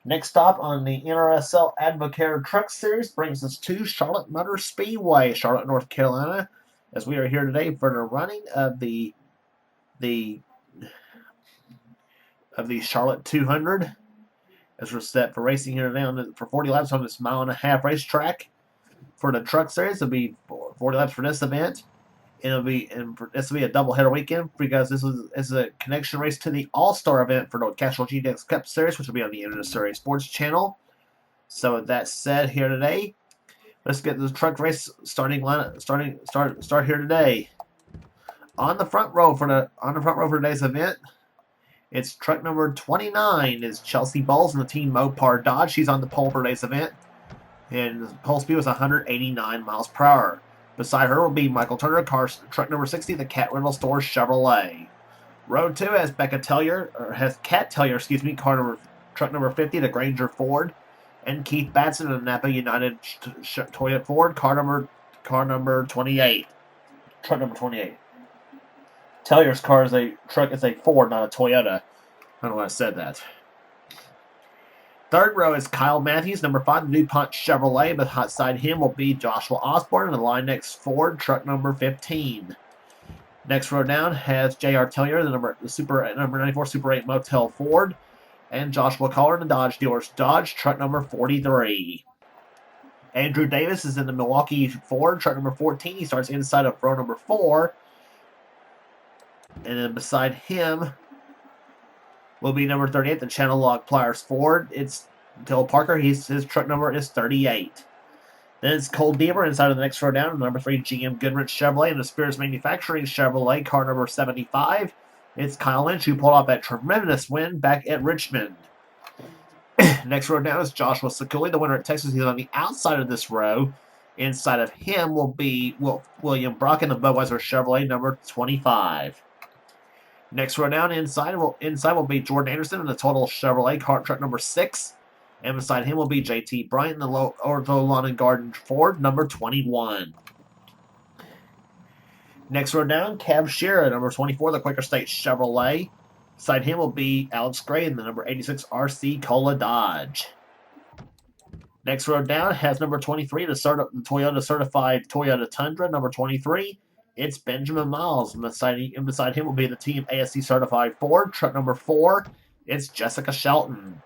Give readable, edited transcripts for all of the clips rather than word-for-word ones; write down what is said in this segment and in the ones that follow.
Next stop on the NRSL Advocare Truck Series brings us to Charlotte Motor Speedway, Charlotte, North Carolina, as we are here today for the running of the Charlotte 200. As we're set for racing here today for 40 laps on this mile-and-a-half racetrack. For the truck series, it'll be 40 laps for this event. This will be a doubleheader weekend because this is a connection race to the All-Star event for the Castrol GDX Cup Series, which will be on the NRSL Sports Channel. So with that said, here today, let's get the truck race start here today. On the front row for today's event, it's truck number 29 is Chelsea Bowles in the team Mopar Dodge. She's on the pole for today's event, and the pole speed was 189 miles per hour. Beside her will be Michael Turner, truck number 60, the Cat Rental Store Chevrolet. Row 2 has Cat Tellier, truck number 50, the Granger Ford, and Keith Batson in the Napa United Toyota Ford, car number 28. Truck number 28. Tellier's car is a Ford, not a Toyota. I don't know why I said that. Third row is Kyle Matthews, number 5, the DuPont Chevrolet. Beside him will be Joshua Osborne in the Line Next Ford, truck number 15. Next row down has J.R. Tellier, the number 94 Super 8 Motel Ford, and Joshua Collar in the Dodge Dealers Dodge, truck number 43. Andrew Davis is in the Milwaukee Ford, truck number 14. He starts inside of row number 4. And then beside him will be number 38, the Channel Lock Pliers Ford. It's Dill Parker. His truck number is 38. Then it's Cole Deaver inside of the next row down, number 3, GM Goodrich Chevrolet, and the Spears Manufacturing Chevrolet, car number 75. It's Kyle Lynch, who pulled off that tremendous win back at Richmond. Next row down is Joshua Sekuli, the winner at Texas. He's on the outside of this row. Inside of him will be William Brock in the Budweiser Chevrolet, number 25. Next row down inside will be Jordan Anderson in the Total Chevrolet truck number 6. And beside him will be JT Bryant in the Lawn and Garden Ford, number 21. Next row down, Cab Shearer, number 24, the Quaker State Chevrolet. Beside him will be Alex Gray in the number 86 RC Cola Dodge. Next row down has number 23, the Toyota Certified Toyota Tundra, number 23. It's Benjamin Miles, and beside him will be the Team ASC Certified Ford, truck number 4. It's Jessica Shelton.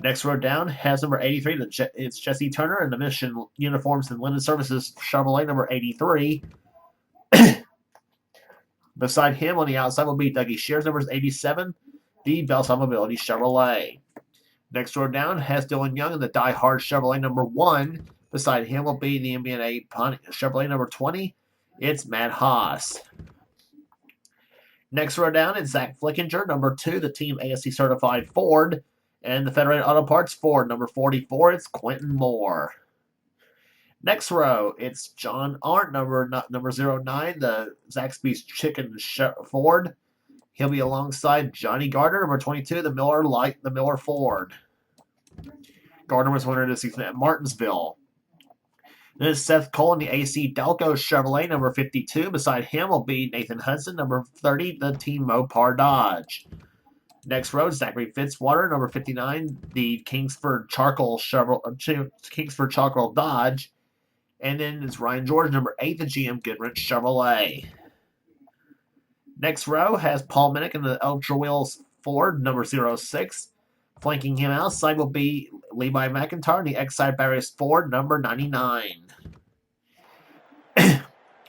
Next row down has number 83. It's Jesse Turner in the Mission Uniforms and Linen Services Chevrolet, number 83. Beside him on the outside will be Dougie Shears, number 87, the Bells Mobility Chevrolet. Next row down has Dylan Young in the Die Hard Chevrolet, number 1. Beside him will be the MBNA Chevrolet, number 20. It's Matt Haas. Next row down is Zach Flickinger, number 2, the Team ASC Certified Ford. And the Federated Auto Parts Ford, number 44, it's Quentin Moore. Next row, it's John Arndt, number 09, the Zaxby's Chicken Ford. He'll be alongside Johnny Gardner, number 22, the Miller Ford. Gardner was winner this season at Martinsville. Then it's Seth Cole in the AC Delco Chevrolet, number 52. Beside him will be Nathan Hudson, number 30, the Team Mopar Dodge. Next row, Zachary Fitzwater, number 59, the Kingsford Charcoal Dodge. And then it's Ryan George, number 8, the GM Goodrich Chevrolet. Next row has Paul Minnick in the Ultra Wheels Ford, number 06. Flanking him outside will be Levi McIntyre in the Exide Barrios Ford, number 99.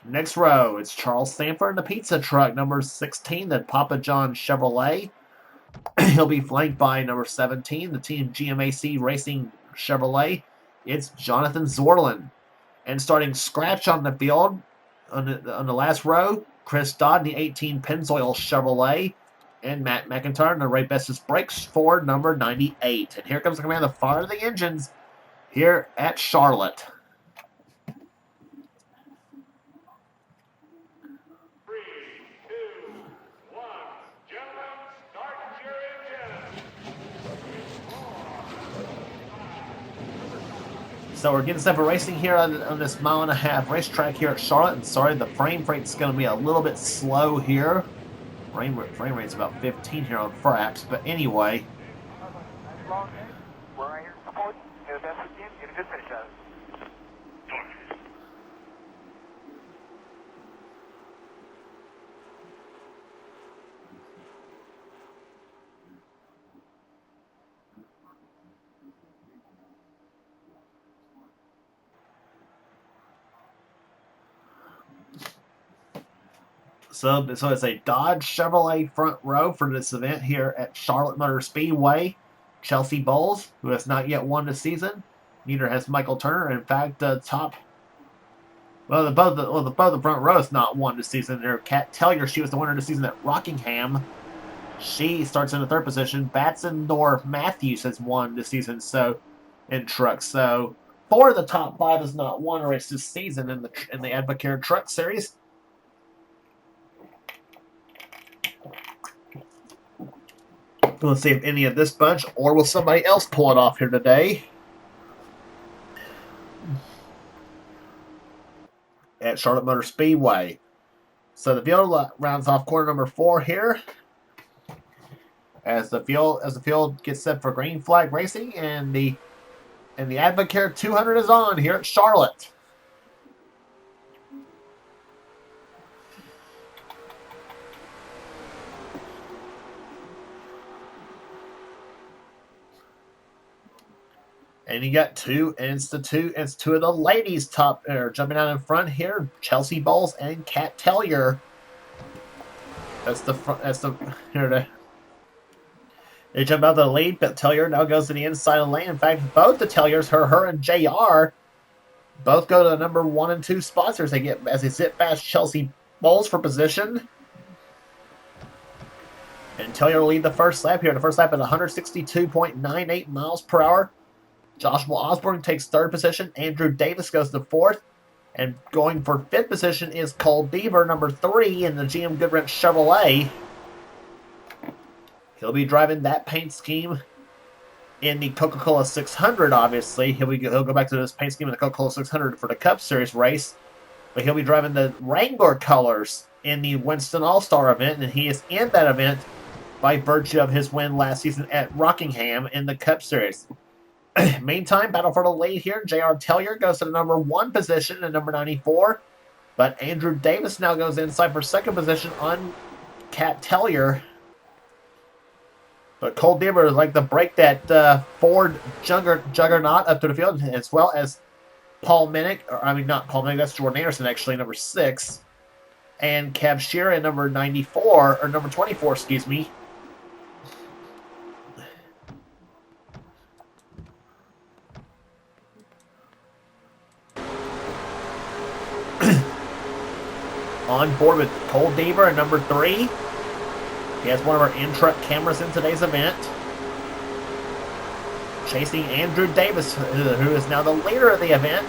Next row, it's Charles Sanford in the pizza truck, number 16, the Papa John Chevrolet. He'll be flanked by number 17, the Team GMAC Racing Chevrolet. It's Jonathan Zorlin. And starting scratch on the field, on the last row, Chris Dodd in the 18 Pennzoil Chevrolet. And Matt McIntyre in the Ray Bestis Brakes Ford, number 98. And here comes the command of fire of the engines here at Charlotte. So we're getting set for racing here on this mile-and-a-half racetrack here at Charlotte. And sorry, the frame rate's going to be a little bit slow here. frame rate's about 15 here on Fraps, but anyway. So it's a Dodge Chevrolet front row for this event here at Charlotte Motor Speedway. Chelsea Bowles, who has not yet won the season. Neither has Michael Turner. In fact, both the front rows not won this season. There, Kat Tellier, she was the winner of the season at Rockingham. She starts in the third position. Batson nor Matthews has won this season, so in trucks. So 4 of the top 5 has not won a race this season in the Advocare Truck Series. Let's see if any of this bunch, or will somebody else pull it off here today at Charlotte Motor Speedway. So the field rounds off corner number 4 here, as the field gets set for green flag racing, and the Advocare 200 is on here at Charlotte. And you got two of the ladies jumping out in front here. Chelsea Bowles and Kat Tellier. They jump out of the lead, but Tellier now goes to the inside of the lane. In fact, both the Telliers, her and JR, both go to the number 1 and 2 spots as they zip past Chelsea Bowles for position. And Tellier will lead the first lap here. The first lap at 162.98 miles per hour. Joshua Osborne takes 3rd position. Andrew Davis goes to 4th. And going for 5th position is Cole Deaver, number 3 in the GM Goodwrench Chevrolet. He'll be driving that paint scheme in the Coca-Cola 600, obviously. He'll go back to this paint scheme in the Coca-Cola 600 for the Cup Series race. But he'll be driving the Wrangler colors in the Winston All-Star event, and he is in that event by virtue of his win last season at Rockingham in the Cup Series. Meantime, battle for the lead here. J.R. Tellier goes to the number 1 position in number 94. But Andrew Davis now goes inside for 2nd position on Kat Tellier. But Cole Deaver would like to break that Ford juggernaut up to the field, as well as Paul Minnick. Not Paul Minnick, that's Jordan Anderson, actually, number 6. And Cab Shearer at number 94, or number 24, excuse me. On board with Cole Deaver at number 3. He has one of our in-truck cameras in today's event. Chasing Andrew Davis, who is now the leader of the event.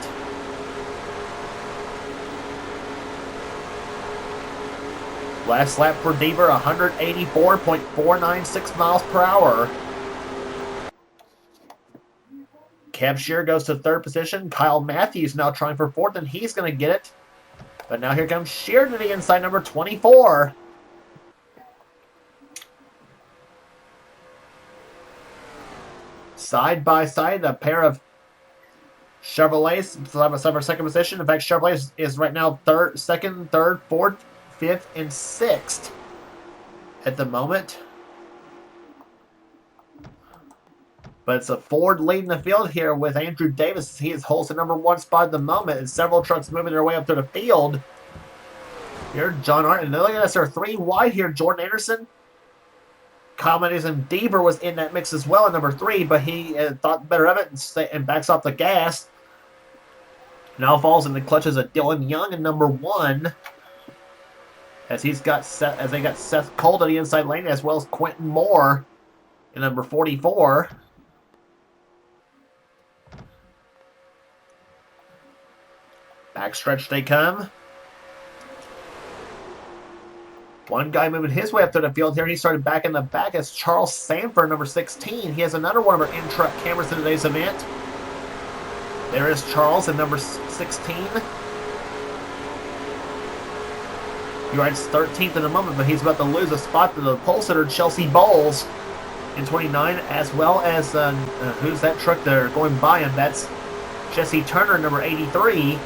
Last lap for Deaver, 184.496 miles per hour. Cab Shearer goes to 3rd position. Kyle Matthews now trying for 4th, and he's going to get it. But now here comes Shearer to the inside, number 24. Side by side, a pair of Chevrolets side by side for 2nd position. In fact, Chevrolet is right now 2nd, 3rd, 4th, 5th, and 6th at the moment. But it's a Ford leading the field here with Andrew Davis. He holds the number 1 spot at the moment, and several trucks moving their way up to the field. Here, John Hart, and look at this, there are 3 wide here. Jordan Anderson, Kyle Matthews, and Deaver was in that mix as well at number 3, but he thought better of it and backs off the gas. Now falls in the clutches of Dylan Young in number 1, as they got Seth Cole to the inside lane, as well as Quentin Moore in number 44. Backstretch they come. One guy moving his way up to the field here. He started back in the back as Charles Sanford, number 16. He has another one of our in-truck cameras in today's event. There is Charles at number 16. He rides 13th in a moment, but he's about to lose a spot to the pole sitter Chelsea Bowles in 29, as well as who's that truck there going by him? That's Jesse Turner, number 83,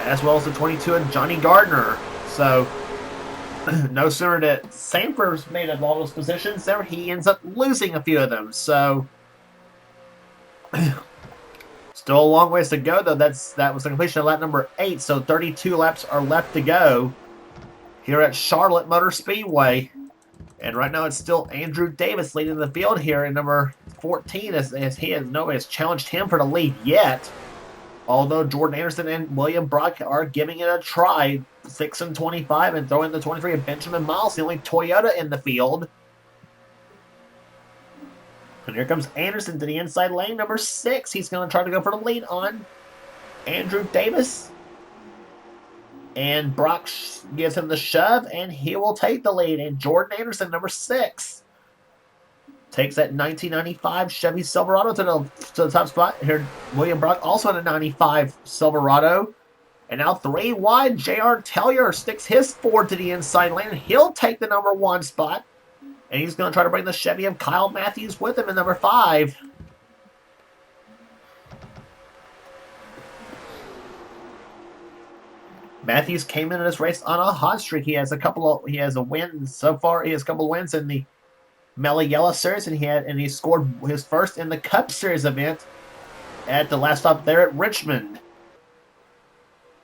as well as the 22 and Johnny Gardner. So no sooner that Sanford's made up all those positions there, he ends up losing a few of them. So still a long ways to go, though. That was the completion of lap number 8, so 32 laps are left to go here at Charlotte Motor Speedway. And right now it's still Andrew Davis leading the field here in number 14, as nobody has challenged him for the lead yet. Although Jordan Anderson and William Brock are giving it a try, 6 and 25, and throwing the 23 of Benjamin Miles, the only Toyota in the field. And here comes Anderson to the inside lane, number 6. He's going to try to go for the lead on Andrew Davis. And Brock gives him the shove, and he will take the lead. And Jordan Anderson, number 6, takes that 1995 Chevy Silverado to the top spot. Here, William Brock also in a 95 Silverado. And now 3 wide, J.R. Tellier sticks his Ford to the inside lane. He'll take the number 1 spot. And he's going to try to bring the Chevy of Kyle Matthews with him in number 5. Matthews came into this race on a hot streak. He has a win so far. He has a couple of wins in the Mello Series, and he scored his first in the Cup Series event at the last stop there at Richmond.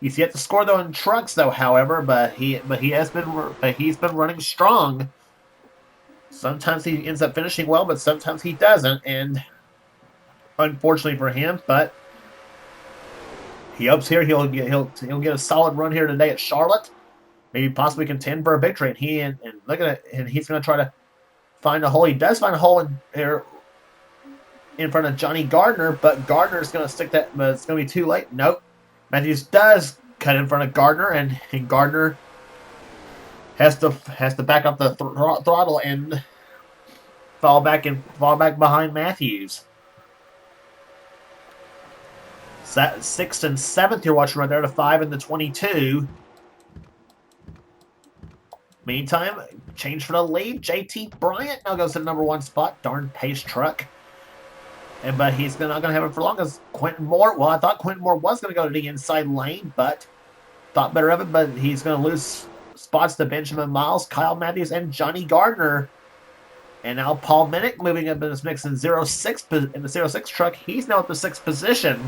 He's yet to score though in trucks, though. However, but he's been running strong. Sometimes he ends up finishing well, but sometimes he doesn't, and unfortunately for him, but he hopes here he'll get a solid run here today at Charlotte, maybe possibly contend for a victory. And look at it, and he's going to try to find a hole. He does find a hole in here in front of Johnny Gardner, but Gardner's going to stick that, but it's going to be too late. Nope. Matthews does cut in front of Gardner, and Gardner has to back up the throttle and fall back behind Matthews. 6th and 7th you're watching right there, the 5 and the 22. Meantime, change for the lead. JT Bryant now goes to the number 1 spot. Darn pace truck. But he's not going to have it for long as Quentin Moore. Well, I thought Quentin Moore was going to go to the inside lane, but thought better of it. But he's going to lose spots to Benjamin Miles, Kyle Matthews, and Johnny Gardner. And now Paul Minnick moving up in this mix in the 06 truck. He's now at the 6th position.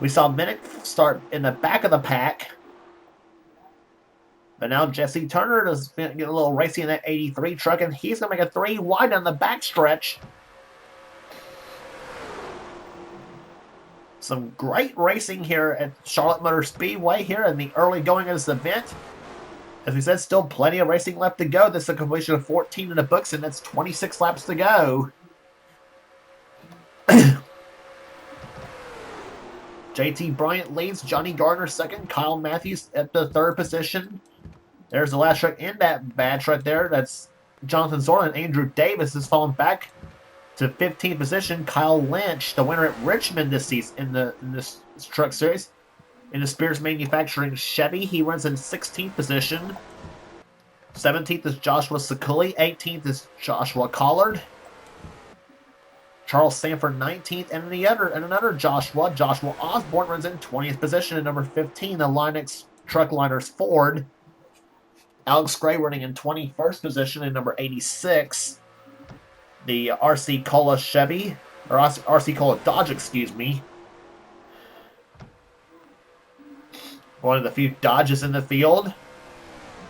We saw Minnick start in the back of the pack. But now Jesse Turner is getting a little racy in that 83 truck, and he's going to make a 3 wide on the back stretch. Some great racing here at Charlotte Motor Speedway here in the early going of this event. As we said, still plenty of racing left to go. This is a completion of 14 in the books, and that's 26 laps to go. JT Bryant leads, Johnny Gardner 2nd, Kyle Matthews at the 3rd position. There's the last truck in that bad truck there. That's Jonathan Zorlin. And Andrew Davis has fallen back to 15th position. Kyle Lynch, the winner at Richmond this season in this truck series. In the Spears Manufacturing Chevy, he runs in 16th position. 17th is Joshua Sekuli. 18th is Joshua Collard. Charles Sanford 19th, and another Joshua Osborne runs in 20th position in number 15, the Linux Truckliners Ford. Alex Gray running in 21st position in number 86, the RC Cola Chevy, or RC Cola Dodge, excuse me. One of the few Dodges in the field.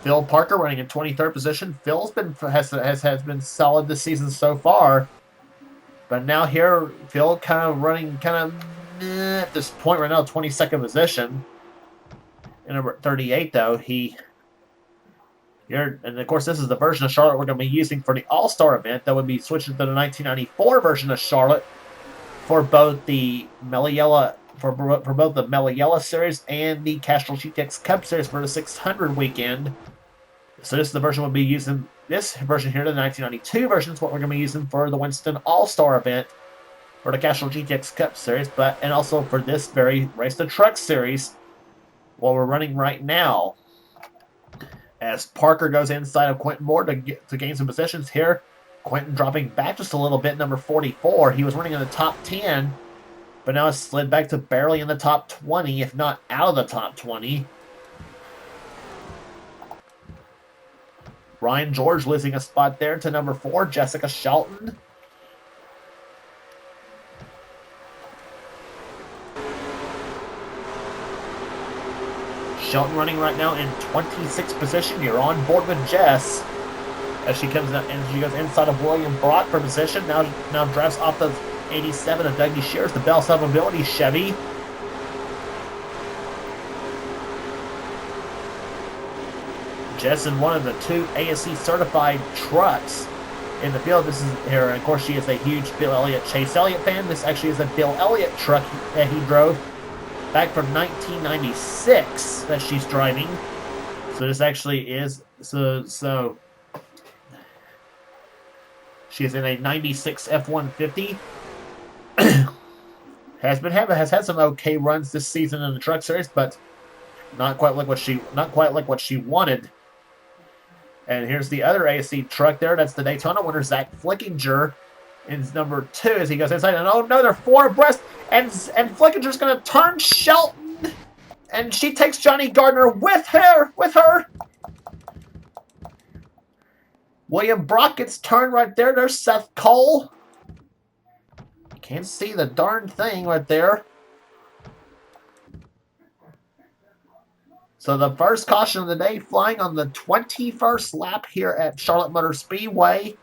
Phil Parker running in 23rd position. Phil's has been solid this season so far. But now here, Phil running at this point right now, 22nd position. In number 38, though, and of course, this is the version of Charlotte we're going to be using for the All-Star event. That would be switching to the 1994 version of Charlotte for both the Mello both the Mello Series and the Castrol GTX Cup Series for the 600 weekend. So this is the version we'll be using. This version here, the 1992 version, is what we're going to be using for the Winston All-Star event for the Castrol GTX Cup Series, and also for this very Race the Truck Series. what we're running right now. As Parker goes inside of Quentin Moore to gain some positions here. Quentin dropping back just a little bit, number 44. He was running in the top 10, but now it's slid back to barely in the top 20, if not out of the top 20. Ryan George losing a spot there to number 4, Jessica Shelton. Shelton running right now in 26th position. You're on board with Jess as she comes up and she goes inside of William Brock for position. Now drives off the 87 of Dougie Shears, the Bell Southern Mobility Chevy. Jess in one of the 2 ASC certified trucks in the field. This is here, and of course, she is a huge Bill Elliott, Chase Elliott fan. This actually is a Bill Elliott truck that he drove back from 1996 that she's driving. So this actually is so she is in a 96 F-150. has had some okay runs this season in the truck series, but not quite like what she wanted. And here's the other AC truck there. That's the Daytona winner, Zach Flickinger, in number 2 as he goes inside. And oh no, they're 4 abreast, and Flickinger's going to turn Shelton, and she takes Johnny Gardner with her. William Brock gets turned right there. There's Seth Cole. Can't see the darn thing right there. So the first caution of the day flying on the 21st lap here at Charlotte Motor Speedway,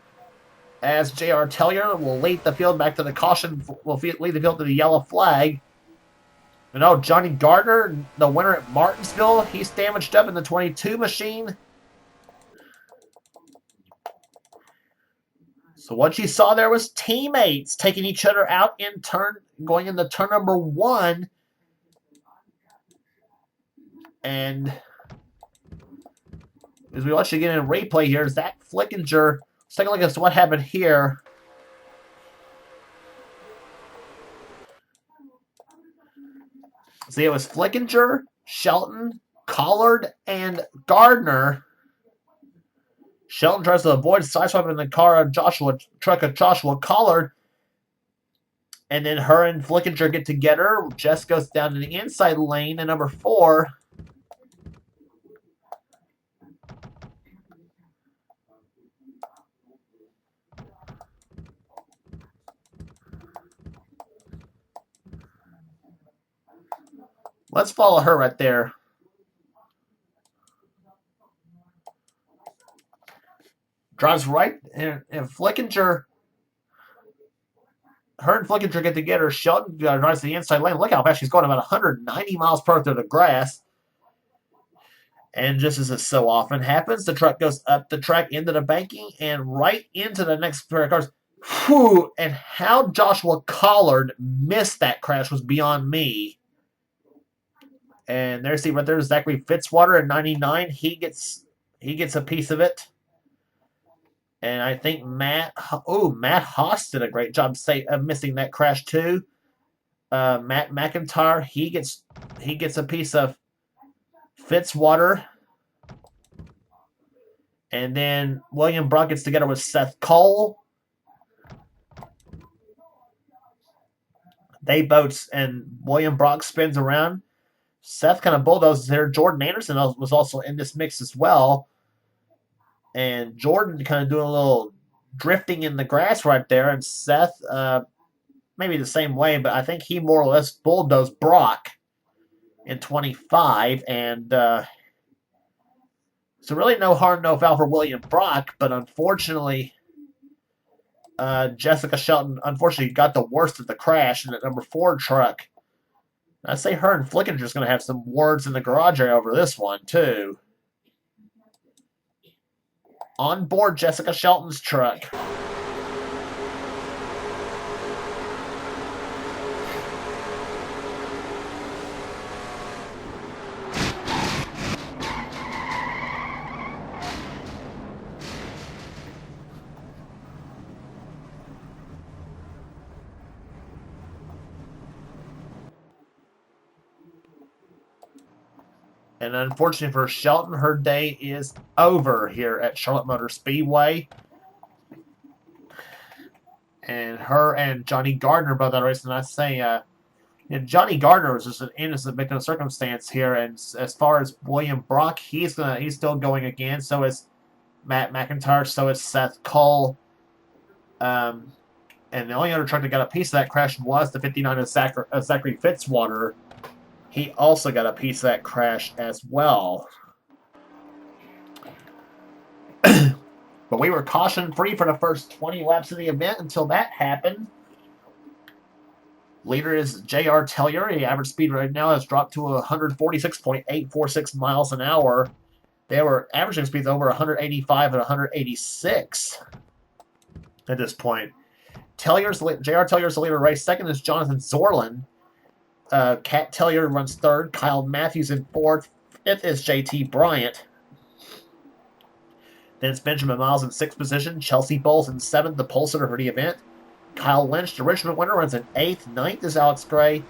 as J.R. Tellier will lead the field back to the caution, will lead the field to the yellow flag. And oh, Johnny Gardner, the winner at Martinsville, he's damaged up in the 22 machine. So what you saw there was teammates taking each other out in turn, going into turn number 1. And as we watch again in replay here, Zach Flickinger. Let's take a look at what happened here. See, it was Flickinger, Shelton, Collard, and Gardner. Shelton tries to avoid sideswiping the car of truck of Joshua Collard. And then her and Flickinger get together. Jess goes down to the inside lane in number 4. Let's follow her right there. Drives right, and Flickinger, her and Flickinger get together. Shelton drives to the inside lane. Look how fast she's going, about 190 miles per hour through the grass. And just as it so often happens, the truck goes up the track into the banking and right into the next pair of cars. Whew, and how Joshua Collard missed that crash was beyond me. And there's right there, Zachary Fitzwater in 99. He gets a piece of it. And I think Matt Haas did a great job missing that crash too. Matt McIntyre, he gets a piece of Fitzwater. And then William Brock gets together with Seth Cole. They both, and William Brock spins around. Seth kind of bulldozes there. Jordan Anderson was also in this mix as well. And Jordan kind of doing a little drifting in the grass right there. And Seth, maybe the same way, but I think he more or less bulldozed Brock in 25. And so really no harm, no foul for William Brock. But unfortunately, Jessica Shelton, unfortunately, got the worst of the crash in that number 4 truck. I say her and Flickinger's going to have some words in the garage area over this one, too. On board Jessica Shelton's truck. And unfortunately for Shelton, her day is over here at Charlotte Motor Speedway. And her and Johnny Gardner both out of race. And I say, Johnny Gardner was just an innocent victim of circumstance here. And as far as William Brock, he's still going again. So is Matt McIntyre. So is Seth Cole. And the only other truck that got a piece of that crash was the 59 of Zachary Fitzwater. He also got a piece of that crash as well. But we were caution-free for the first 20 laps of the event until that happened. Leader is J.R. Tellier. The average speed right now has dropped to 146.846 miles an hour. They were averaging speeds over 185 and 186 at this point. J.R. Tellier's the leader race. Second is Jonathan Zorlin. Cat Tellier runs third. Kyle Matthews in fourth. Fifth is J.T. Bryant. Then it's Benjamin Miles in sixth position. Chelsea Bowles in seventh, the pole sitter for the event. Kyle Lynch, the Richmond winner, runs in eighth. Ninth is Alex Gray.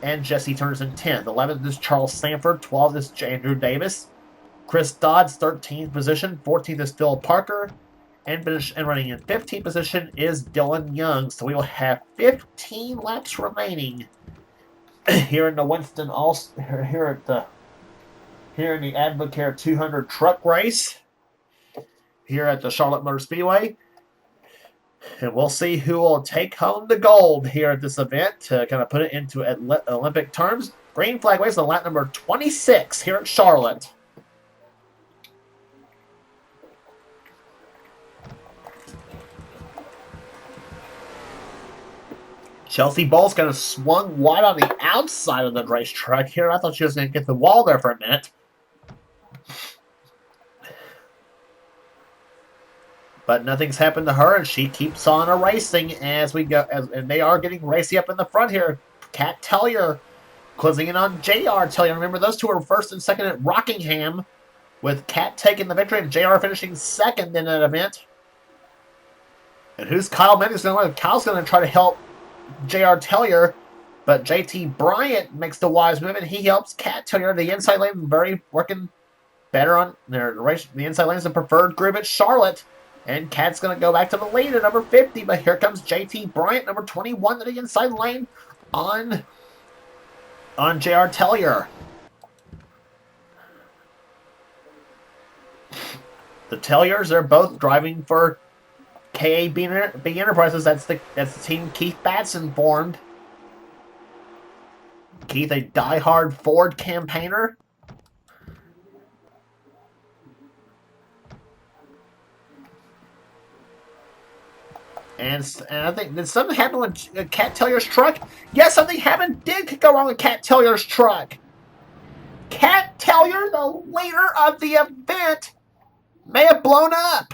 And Jesse Turner's in 10th. 11th is Charles Sanford. 12th is Andrew Davis. Chris Dodd's 13th position. 14th is Phil Parker. And running in 15th position is Dylan Young. So we will have 15 laps remaining here in the Winston here in the Advocare 200 truck race here at the Charlotte Motor Speedway. And we'll see who will take home the gold here at this event to kind of put it into Olympic terms. Green flag race on lap number 26 here at Charlotte. Chelsea Bowles kind of swung wide on the outside of the racetrack here. I thought she was going to get the wall there for a minute. But nothing's happened to her, and she keeps on racing as we go. And they are getting racy up in the front here. Cat Tellier closing in on J.R. Tellier. Remember, those two were first and second at Rockingham, with Cat taking the victory and J.R. finishing second in that event. And who's Kyle Matthews going to win? Kyle's going to try to help J.R. Tellier, but J.T. Bryant makes the wise move, and he helps Cat Tellier. The inside lane working better on their race. The inside lane is the preferred group at Charlotte. And Cat's going to go back to the lead at number 50. But here comes J.T. Bryant, number 21, to the inside lane on J.R. Tellier. The Telliers, they're both driving for KAB Enterprises. That's the team Keith Batson formed. Keith, a diehard Ford campaigner. And I think, did something happen with Cat Tellier's truck? Yes, something did go wrong with Cat Tellier's truck. Cat Tellier, the leader of the event, may have blown up.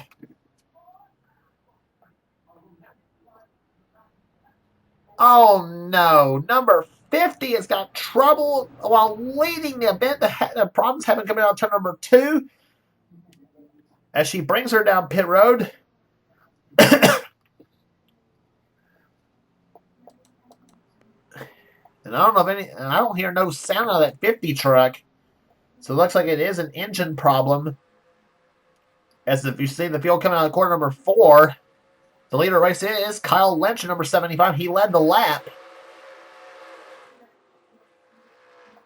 Oh no, number 50 has got trouble while leading the event. The problems haven't come out of turn number 2 as she brings her down pit road. And I don't hear no sound out of that 50 truck. So it looks like it is an engine problem. As if you see the field coming out of corner number 4, the leader of the race is Kyle Lynch, number 75. He led the lap.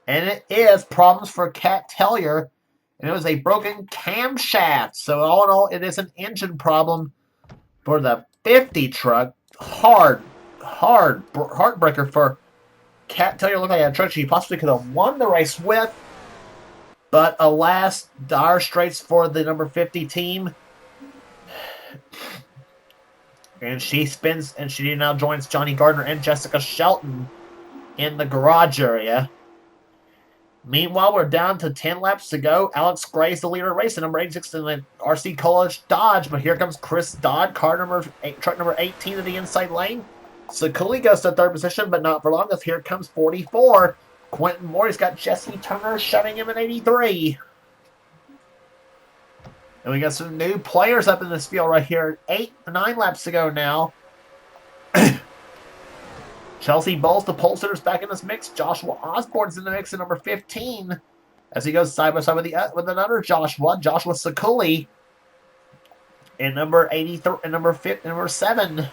And it is problems for Cat Tellier. And it was a broken camshaft. So all in all, it is an engine problem for the 50 truck. Heartbreaker for Cat Tellier. Looked like a truck she possibly could have won the race with. But alas, dire straits for the number 50 team. And she spins, and she now joins Johnny Gardner and Jessica Shelton in the garage area. Meanwhile, we're down to 10 laps to go. Alex Gray's the leader of the race, number 86 in the RC College Dodge. But here comes Chris Dodd, truck number 18 in the inside lane. Sakuli goes to third position, but not for long, as here comes 44. Quentin Moore's got Jesse Turner shoving him in 83. And we got some new players up in this field right here. 9 laps to go now. Chelsea Bowles, the pole sitter's back in this mix. Joshua Osborne's in the mix at number 15. as he goes side by side with another Joshua Sakuli, in number 83 and number 7.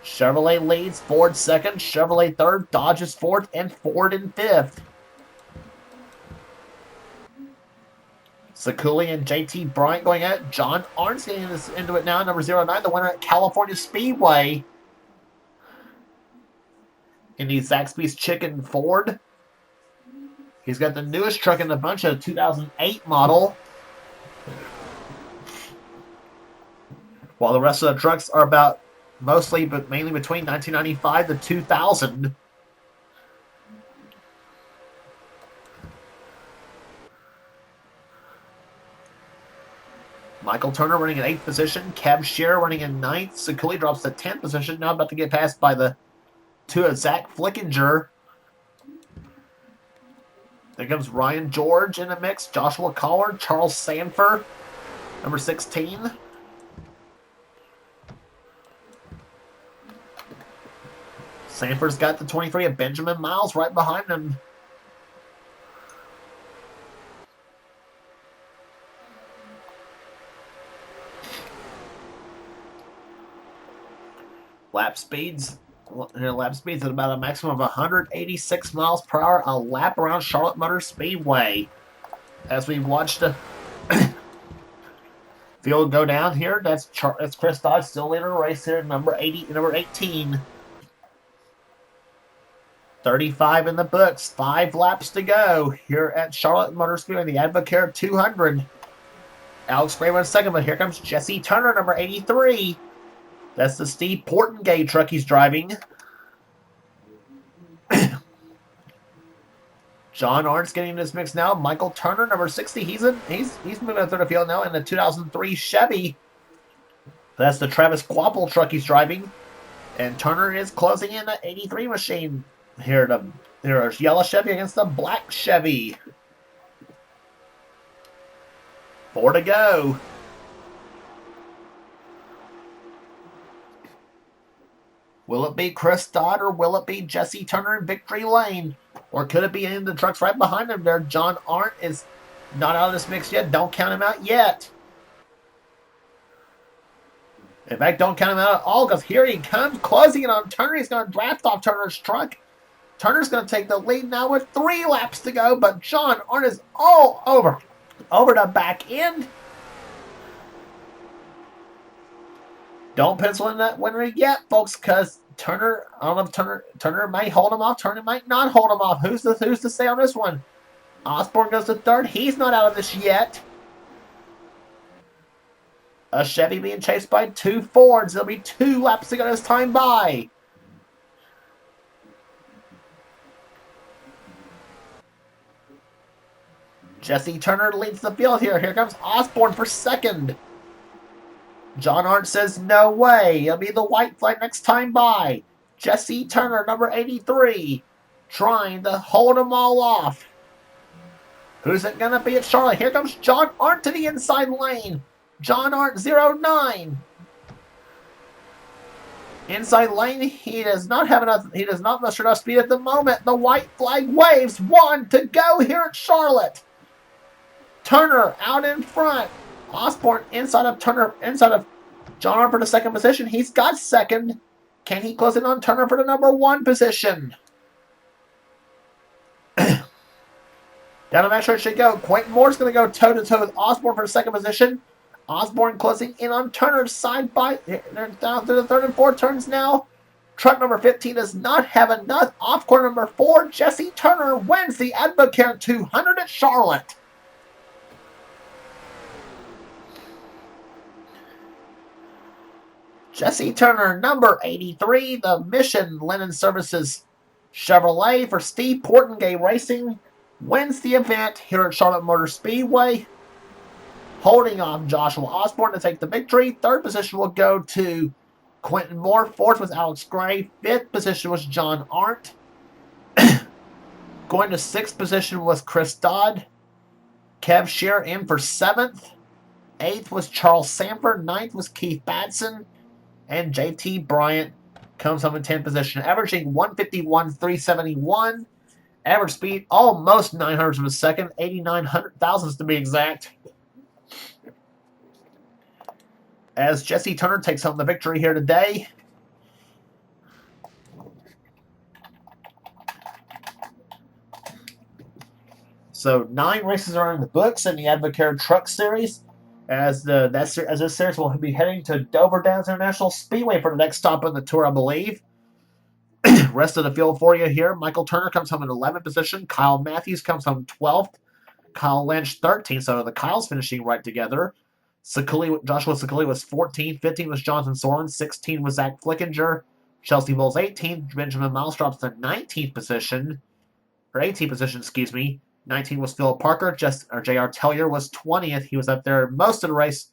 Chevrolet leads, Ford second, Chevrolet third, Dodge is fourth, and Ford in fifth. Sakuli and JT Bryant going at it. John Arndt's getting into it now, number 09, the winner at California Speedway. In the Zaxby's Chicken Ford. He's got the newest truck in the bunch, a 2008 model. While the rest of the trucks are about mostly, but mainly between 1995 to 2000. Michael Turner running in 8th position. Kev Shearer running in 9th. Sakuli drops to 10th position. Now about to get passed by the 2 of Zach Flickinger. There comes Ryan George in the mix. Joshua Collard. Charles Sanford, number 16. Sanford's got the 23 of Benjamin Miles right behind him. Lap speeds at about a maximum of 186 miles per hour a lap around Charlotte Motor Speedway. As we watched the field go down here, that's Chris Dodge still leading the race here, number 18. 35 in the books, 5 laps to go here at Charlotte Motor Speedway, the Advocare 200. Alex Kramer in second, but here comes Jesse Turner, number 83. That's the Steve Portengay truck he's driving. John Arndt's getting in this mix now. Michael Turner, number 60. He's moving up through the field now in the 2003 Chevy. That's the Travis Quapple truck he's driving. And Turner is closing in the 83 machine. Here's yellow Chevy against the black Chevy. 4 to go. Will it be Chris Dodd or will it be Jesse Turner in victory lane? Or could it be in the trucks right behind him there? John Arndt is not out of this mix yet. Don't count him out yet. In fact, don't count him out at all, because here he comes closing it on Turner. He's going to draft off Turner's truck. Turner's going to take the lead now with 3 laps to go, but John Arndt is all over the back end. Don't pencil in that winner yet, folks, because Turner, I don't know if Turner may hold him off. Turner might not hold him off. Who's to say on this one? Osborne goes to third. He's not out of this yet. A Chevy being chased by 2 Fords. There'll be 2 laps to go this time by. Jesse Turner leads the field here. Here comes Osborne for second. John Arndt says no way. It'll be the white flag next time by. Jesse Turner, number 83, trying to hold them all off. Who's it going to be at Charlotte? Here comes John Arndt to the inside lane. John Arndt, 09. Inside lane, he does not muster enough speed at the moment. The white flag waves. 1 to go here at Charlotte. Turner out in front. Osborne inside of John Arndt for the second position. He's got second. Can he close in on Turner for the number 1 position? Down the back stretch they go. Quentin Moore's going to go toe-to-toe with Osborne for the second position. Osborne closing in on Turner's side by. They're down through the 3rd and 4th turns now. Truck number 15 does not have enough. Off corner number 4, Jesse Turner wins the Advocare 200 at Charlotte. Jesse Turner, number 83, the Mission Linen Services Chevrolet for Steve Portengay Racing, wins the event here at Charlotte Motor Speedway, holding off Joshua Osborne to take the victory. 3rd position will go to Quentin Moore. 4th was Alex Gray. 5th position was John Arndt. Going to 6th position was Chris Dodd. Kev Shearer in for 7th. 8th was Charles Sanford. 9th was Keith Batson. And JT Bryant comes home in 10th position, averaging 151.371. Average speed almost 900 of a second, 89 thousandths to be exact. As Jesse Turner takes home the victory here today. So 9 races are in the books in the Advocare Truck Series. As this series will be heading to Dover Downs International Speedway for the next stop on the tour, I believe. Rest of the field for you here. Michael Turner comes home in 11th position. Kyle Matthews comes home 12th. Kyle Lynch 13th. So the Kyles finishing right together. Joshua Sakuli was 14th. 15th was Jonathan Soren. 16th was Zach Flickinger. Chelsea Bowles 18th. Benjamin Miles drops to 19th position. Or 18th position, excuse me. 19 was Philip Parker. J.R. Tellier was 20th. He was up there most of the race,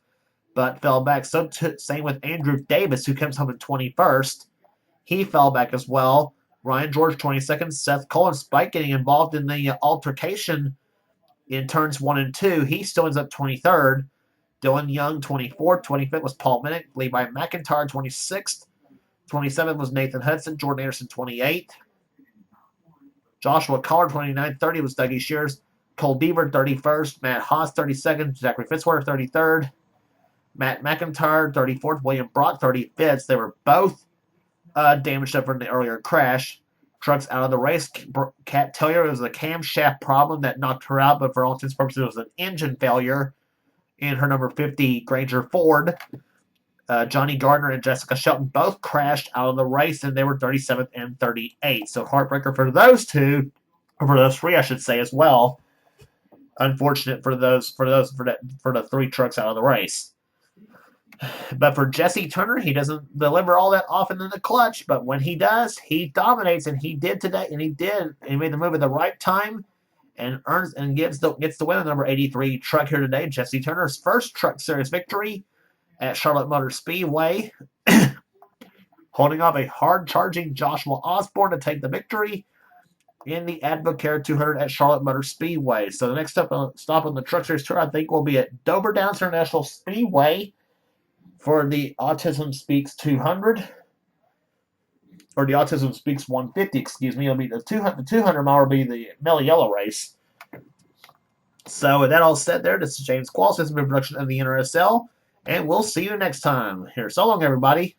but fell back. Same with Andrew Davis, who comes home in 21st. He fell back as well. Ryan George, 22nd. Seth Cole and Spike getting involved in the altercation in turns 1 and 2. He still ends up 23rd. Dylan Young, 24th. 25th was Paul Minnick. Levi McIntyre, 26th. 27th was Nathan Hudson. Jordan Anderson, 28th. Joshua Collard, 29th. 30 was Dougie Shears. Cole Deaver, 31st. Matt Haas, 32nd. Zachary Fitzwater, 33rd. Matt McIntyre, 34th. William Brock, 35th. They were both damaged up from the earlier crash. Trucks out of the race. Kat Tellier, it was a camshaft problem that knocked her out, but for all intents and purposes, it was an engine failure in her number 50 Granger Ford. Johnny Gardner and Jessica Shelton both crashed out of the race, and they were 37th and 38th. So heartbreaker for those two, or for those three, I should say, as well. Unfortunate for the 3 trucks out of the race. But for Jesse Turner, he doesn't deliver all that often in the clutch, but when he does, he dominates, and he did today, and he made the move at the right time, and gets the win on number 83 truck here today. Jesse Turner's first Truck Series victory at Charlotte Motor Speedway, holding off a hard-charging Joshua Osborne to take the victory in the Advocare 200 at Charlotte Motor Speedway. So the next stop on the Truck Series Tour, I think, will be at Dover Downs International Speedway for the Autism Speaks 200, or the Autism Speaks 150, excuse me. It'll be the 200 mile will be the Mellow Yellow race. So with that all said there, this is James Qualls. This has been a production of the NRSL, and we'll see you next time. Here, so long, everybody.